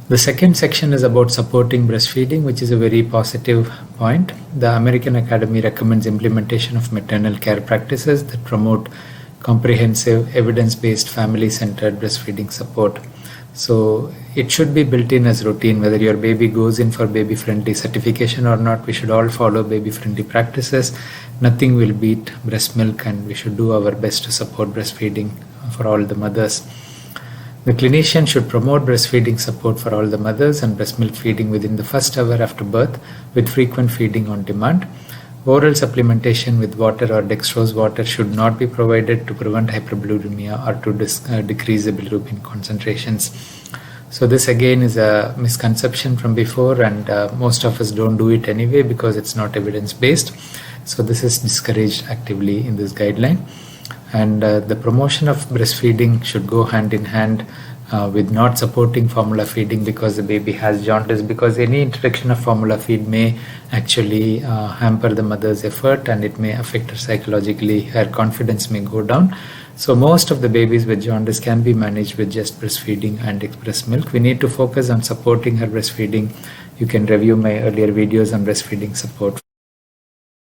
The second section is about supporting breastfeeding, which is a very positive point. The American Academy recommends implementation of maternal care practices that promote comprehensive, evidence-based, family-centered breastfeeding support. So it should be built in as routine, whether your baby goes in for baby-friendly certification or not. We should all follow baby-friendly practices. Nothing will beat breast milk, and we should do our best to support breastfeeding for all the mothers. The clinician should promote breastfeeding support for all the mothers and breast milk feeding within the first hour after birth, with frequent feeding on demand. Oral supplementation with water or dextrose water should not be provided to prevent hyperbilirubinemia or to decrease the bilirubin concentrations. So this again is a misconception from before, and most of us don't do it anyway because it's not evidence-based. So this is discouraged actively in this guideline. And the promotion of breastfeeding should go hand in hand with not supporting formula feeding because the baby has jaundice, because any introduction of formula feed may actually hamper the mother's effort, and it may affect her psychologically. Her confidence may go down. So most of the babies with jaundice can be managed with just breastfeeding and express milk. We need to focus on supporting her breastfeeding. You can review my earlier videos on breastfeeding support.